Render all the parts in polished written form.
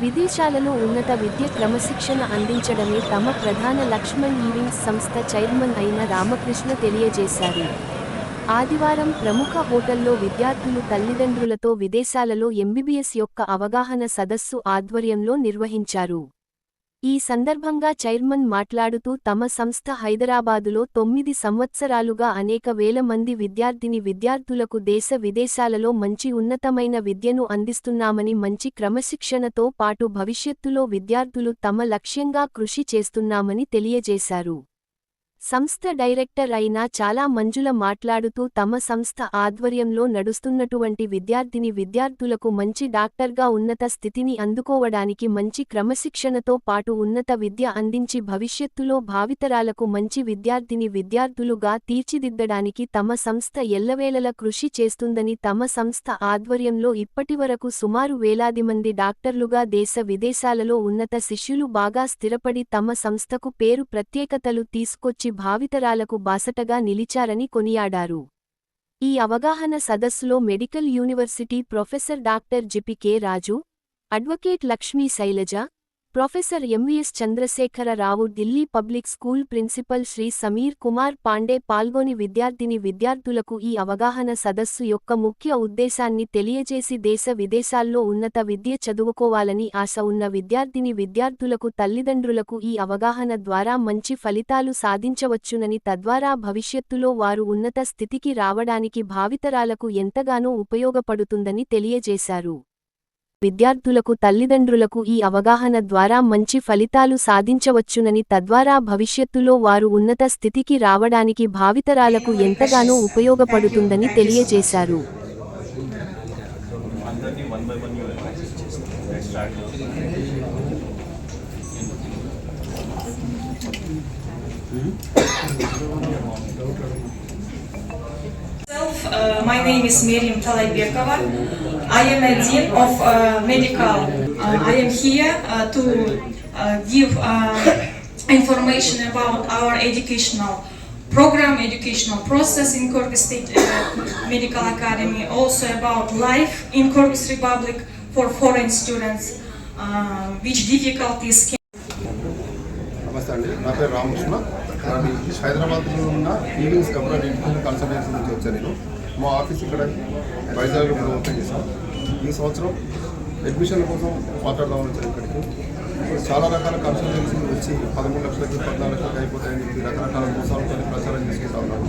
విదేశాలలో ఉన్నత విద్య క్రమశిక్షణ అందించడమే తమ ప్రధాన లక్ష్యం ఈవింగ్స్ సంస్థ చైర్మన్ అయిన రామకృష్ణ తెలియజేశారు. ఆదివారం ప్రముఖ హోటల్లో విద్యార్థులు తల్లిదండ్రులతో విదేశాలలో ఎంబీబీఎస్ యొక్క అవగాహన సదస్సు ఆధ్వర్యంలో నిర్వహించారు. ఈ సందర్భంగా చైర్మన్ మాట్లాడుతూ తమ సంస్థ హైదరాబాదులో 9 సంవత్సరాలుగా అనేక వేల మంది విద్యార్థులకు దేశ విదేశాలలో మంచి ఉన్నతమైన విద్యను అందిస్తున్నామని, మంచి క్రమశిక్షణతో పాటు భవిష్యత్తులో విద్యార్థులు తమ లక్ష్యంగా కృషి చేస్తున్నామని తెలియజేశారు. సంస్థ డైరెక్టర్ అయిన చాలా మంజుల మాట్లాడుతూ తమ సంస్థ ఆధ్వర్యంలో నడుస్తున్నటువంటి విద్యార్థులకు మంచి డాక్టర్గా ఉన్నత స్థితిని అందుకోవడానికి మంచి క్రమశిక్షణతో పాటు ఉన్నత విద్య అందించి భవిష్యత్తులో భావితరాలకు మంచి విద్యార్థులుగా తీర్చిదిద్దడానికి తమ సంస్థ ఎల్లవేళలా కృషి చేస్తుందని, తమ సంస్థ ఆధ్వర్యంలో ఇప్పటివరకు సుమారు వేలాది మంది డాక్టర్లుగా దేశ విదేశాలలో ఉన్నత శిష్యులు బాగా స్థిరపడి తమ సంస్థకు పేరు ప్రత్యేకతలు తీసుకొచ్చి భావితరాలకు బాసటగా నిలిచారని కొనియాడారు. ఈ అవగాహన సదస్సులో medical university professor doctor G P K Raju, advocate Lakshmi Shailaja, professor M V S Chandrasekhara Rao, Delhi public school principal Shri Sameer Kumar Pandey పాల్గొని విద్యార్థులకు ఈ అవగాహన సదస్సు యొక్క ముఖ్య ఉద్దేశాన్ని తెలియజేసి దేశ విదేశాల్లో ఉన్నత విద్య చదువుకోవాలని ఆశ ఉన్న విద్యార్థులకు తల్లిదండ్రులకు ఈ అవగాహన ద్వారా మంచి ఫలితాలు సాధించవచ్చునని, తద్వారా భవిష్యత్తులో వారు ఉన్నత స్థితికి రావడానికి భావితరాలకు ఎంతగానో ఉపయోగపడుతుందని తెలియజేశారు. విద్యార్థులకు తల్లిదండ్రులకు ఈ అవగాహన ద్వారా మంచి ఫలితాలు సాధించవచ్చునని, తద్వారా భవిష్యత్తులో వారు ఉన్నత స్థితికి రావడానికి భావితరాలకు ఎంతగానో ఉపయోగపడుతుందని తెలియజేశారు. My name is Miriam Talaybekova. I am a dean of medical. I am here to give information about our educational program, educational process in Kyrgyz State Medical Academy, also about life in Kyrgyz Republic for foreign students, which difficulties can. నమస్తే అండి, నా పేరు రామకృష్ణ. హైదరాబాద్లో ఉన్న ఈవింగ్స్ government education consultancy నుంచి వచ్చాను. నేను మా ఆఫీస్ ఇక్కడ వైజాగ్లో ఓపెన్ చేశాను. ఈ సంవత్సరం అడ్మిషన్ల కోసం మాట్లాడదామని వచ్చాను ఇక్కడికి. చాలా రకాల కన్సల్టెన్సీలు వచ్చి 13 లక్షలకి 14 లక్షలకి అయిపోతాయని చెప్పి రకరకాల మోసాలతో ప్రచారం చేసుకుంటా ఉన్నారు.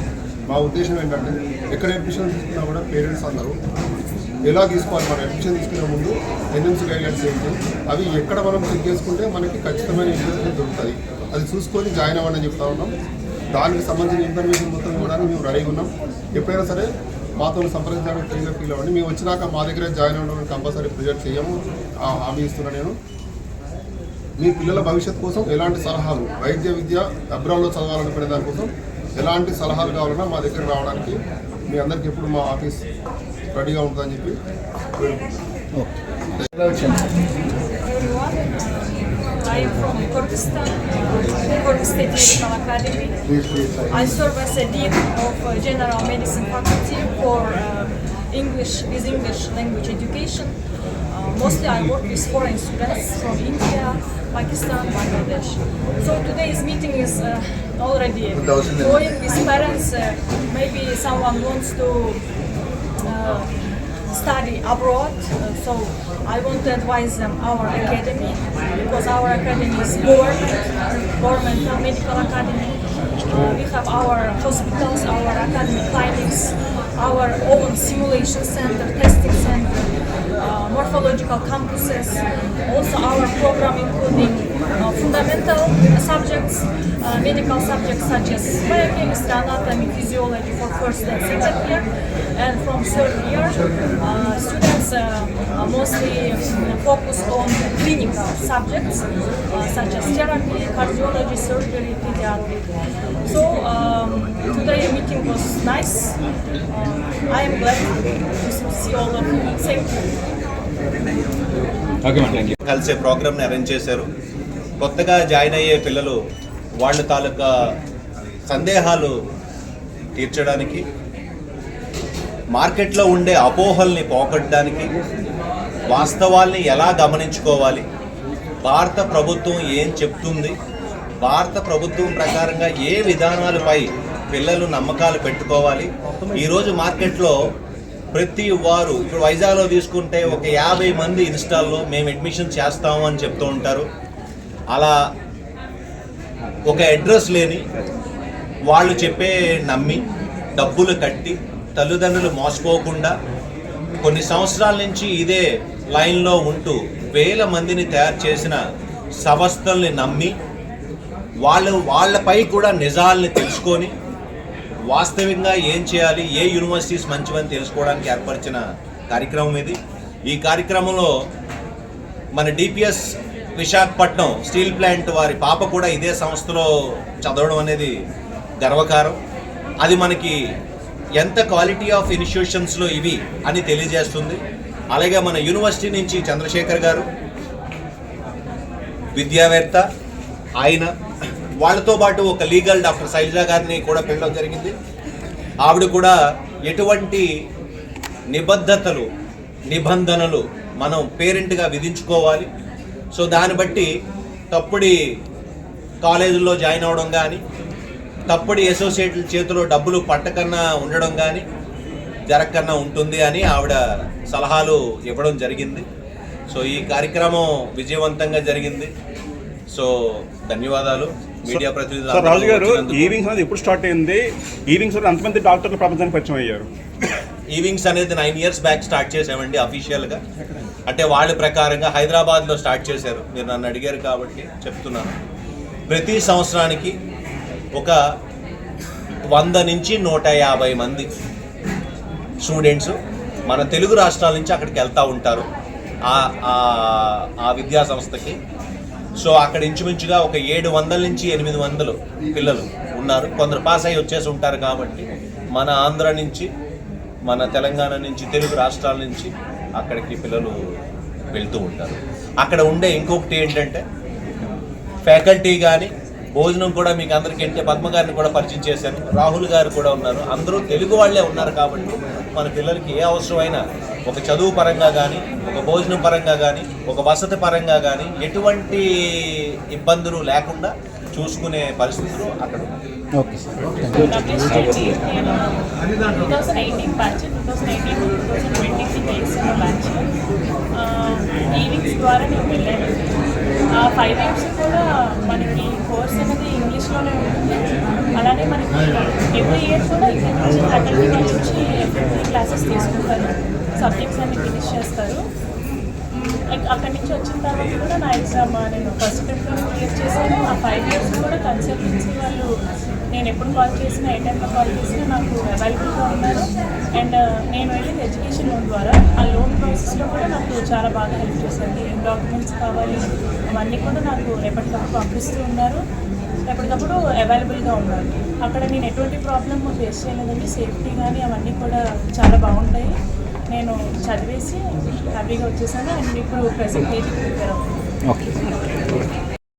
మా ఉద్దేశం ఏంటంటే ఎక్కడ అడ్మిషన్ తీసుకున్నా కూడా పేరెంట్స్ అందరూ ఎలా తీసుకోవాలి, మన అడ్మిషన్ తీసుకునే ముందు ఎన్ఎంసీ గైడ్లైన్స్ ఏంటి, అవి ఎక్కడ మనం చెక్ చేసుకుంటే మనకి ఖచ్చితమైన ఇన్ఫర్మేషన్ దొరుకుతుంది, అది చూసుకొని జాయిన్ అవ్వండి అని చెప్తా ఉన్నాం. దానికి సంబంధించిన ఇన్ఫర్మేషన్ మొత్తం ఇవ్వడానికి మేము రెడీగా ఉన్నాం. ఎప్పుడైనా సరే మాతో సంప్రదించడానికి ఫ్రీగా ఫీల్ అవ్వండి. మేము వచ్చినాక మా దగ్గర జాయిన్ అవ్వడానికి కంపల్సరీ ప్రిజెక్ట్ చేయము, హామీ ఇస్తున్నాను నేను. మీ పిల్లల భవిష్యత్తు కోసం ఎలాంటి సలహాలు, వైద్య విద్య అబ్రాడ్లో చదవాలనుకునే దానికోసం ఎలాంటి సలహాలు కావాలన్నా మా దగ్గర రావడానికి మీ అందరికీ ఎప్పుడు మా ఆఫీస్ రెడీగా ఉంటుందని చెప్పి I am from Kyrgyzstan, Kyrgyz State Medical Academy. I serve as a dean of General Medicine Faculty for English language education. Mostly I work with foreign students from India, Pakistan, Bangladesh. So today's meeting is already going with parents. Maybe someone wants to study abroad, so I want to advise them our academy, because our academy is governmental medical academy. We have our hospitals, our academic clinics, our own simulation center, testing center, morphological campuses, also our program including fundamental subjects, medical subjects such as biochemistry, anatomy, physiology for first and second year, and from third year students mostly focus on clinical subjects such as therapy, cardiology, surgery, pediatry. So today meeting was nice. I am glad to see all of you. Thank you. కలిసే ప్రోగ్రామ్ని arrange చేశారు. కొత్తగా join అయ్యే పిల్లలు వాళ్ళ తాలూకా సందేహాలు తీర్చడానికి, మార్కెట్లో ఉండే అపోహల్ని పోగొట్టడానికి, వాస్తవాల్ని ఎలా గమనించుకోవాలి, భారత ప్రభుత్వం ఏం చెప్తుంది, భారత ప్రభుత్వం ప్రకారంగా ఏ విధానాలపై పిల్లలు నమ్మకాలు పెట్టుకోవాలి. ఈరోజు మార్కెట్లో ప్రతి వారు ఇప్పుడు వైజాగ్లో తీసుకుంటే ఒక 50 మంది ఇన్స్టాల్లో మేము అడ్మిషన్ చేస్తాము అని చెప్తూ ఉంటారు. అలా ఒక అడ్రస్ లేని వాళ్ళు చెప్పే నమ్మి డబ్బులు కట్టి తల్లిదండ్రులు మోసపోకుండా కొన్ని సంవత్సరాల నుంచి ఇదే లైన్లో ఉంటూ వేల మందిని తయారు చేసిన సంస్థల్ని నమ్మి వాళ్ళపై కూడా నిజాలని తెలుసుకొని వాస్తవంగా ఏం చేయాలి, ఏ యూనివర్సిటీస్ మంచివని తెలుసుకోవడానికి ఏర్పరిచిన కార్యక్రమం ఇది. ఈ కార్యక్రమంలో మన డిపిఎస్ విశాఖపట్నం స్టీల్ ప్లాంట్ వారి పాప కూడా ఇదే సంస్థలో చదవడం అనేది గర్వకారం. అది మనకి ఎంత క్వాలిటీ ఆఫ్ ఇన్స్టిట్యూషన్స్లో ఇవి అని తెలియజేస్తుంది. అలాగే మన యూనివర్సిటీ నుంచి చంద్రశేఖర్ గారు విద్యావేత్త, ఆయన వాళ్ళతో పాటు ఒక లీగల్ డాక్టర్ శైలజ గారిని కూడా పిలవడం జరిగింది. ఆవిడ కూడా ఎటువంటి నిబద్ధతలు నిబంధనలు మనం పేరెంట్గా విధించుకోవాలి, సో దాన్ని బట్టి తప్పుడు కాలేజీల్లో జాయిన్ అవ్వడం కానీ తప్పుడు అసోసియేట్ల చేతిలో డబ్బులు పట్టకన్నా ఉండడం కానీ జరగకన్నా ఉంటుంది అని ఆవిడ సలహాలు ఇవ్వడం జరిగింది. సో ఈ కార్యక్రమం విజయవంతంగా జరిగింది. సో ధన్యవాదాలు మీడియా ప్రతినిధులు. రాజు గారు, ఈవింగ్స్ అనేది ఎప్పుడు స్టార్ట్ అయింది? ఈవింగ్స్ ఎంతమంది డాక్టర్లు ప్రపంచానికి పరిచయం అయ్యారు? ఈవింగ్స్ అనేది 9 years బ్యాక్ స్టార్ట్ చేసామండి అఫీషియల్గా. అంటే వాళ్ళ ప్రకారంగా హైదరాబాద్లో స్టార్ట్ చేశారు. మీరు నన్ను అడిగారు కాబట్టి చెప్తున్నాను. ప్రతి సంవత్సరానికి ఒక 100 నుంచి 150 మంది స్టూడెంట్స్ మన తెలుగు రాష్ట్రాల నుంచి అక్కడికి వెళ్తూ ఉంటారు ఆ విద్యా సంస్థకి. సో అక్కడ ఇంచుమించుగా ఒక 700 నుంచి 800 పిల్లలు ఉన్నారు. కొందరు పాస్ అయ్యి వచ్చేసి ఉంటారు. కాబట్టి మన ఆంధ్ర నుంచి, మన తెలంగాణ నుంచి, తెలుగు రాష్ట్రాల నుంచి అక్కడికి పిల్లలు వెళ్తూ ఉంటారు. అక్కడ ఉండే ఇంకొకటి ఏంటంటే ఫ్యాకల్టీ కానీ భోజనం కూడా మీకు అందరికీ అంటే పద్మ గారిని కూడా పరిచయం చేశాను, రాహుల్ గారు కూడా ఉన్నారు. అందరూ తెలుగు వాళ్ళే ఉన్నారు. కాబట్టి మన పిల్లలకి ఏ అవసరమైనా ఒక చదువు పరంగా కానీ, ఒక భోజనం పరంగా కానీ, ఒక వసతి పరంగా కానీ ఎటువంటి ఇబ్బందులు లేకుండా చూసుకునే పరిస్థితులు అక్కడ ఉన్నాయి. Okay sir. 2018 బ్యాచ్, 2019-2020 చేసిన బ్యాచ్ ఈవింగ్స్ ద్వారా నేను వెళ్ళాను. 5 years కూడా మనకి కోర్స్ అనేది ఇంగ్లీష్లోనే ఉంటుంది. అలానే మనకి ఎవ్రీ ఇయర్ కూడా ఇక్కడ నుంచి ఫ్యాకల్టీ వాళ్ళ నుంచి క్లాసెస్ తీసుకుంటారు, సబ్జెక్ట్స్ అన్ని ఫినిష్ చేస్తారు. అక్కడి నుంచి వచ్చిన తర్వాత కూడా నా ఎగ్జామ్ నేను ఫస్ట్ అటెంప్ట్లో క్లియర్ చేశాను. ఆ 5 years కూడా కన్సల్టెన్సీ వాళ్ళు నేను ఎప్పుడు కాల్ చేసినా, ఏ టైంలో కాల్ చేసినా నాకు అవైలబుల్గా ఉన్నారు. అండ్ నేను వెళ్ళిన ఎడ్యుకేషన్ లోన్ ద్వారా ఆ లోన్ ప్రాసెస్లో కూడా నాకు చాలా బాగా హెల్ప్ చేశారు. ఏం డాక్యుమెంట్స్ కావాలి అవన్నీ కూడా నాకు ఎప్పటికప్పుడు పంపిస్తూ ఉన్నారు, ఎప్పటికప్పుడు అవైలబుల్గా ఉన్నారు. అక్కడ నేను ఎటువంటి ప్రాబ్లమ్ ఫేస్ చేయలేదండి. సేఫ్టీ కానీ అవన్నీ కూడా చాలా బాగుంటాయి. నేను చదివేసి హ్యాపీగా వచ్చేసాను. అండ్ ఇప్పుడు ప్రెసెంట్ ఏజ్ ప్రిపేర్ అవుతాను. ఓకే.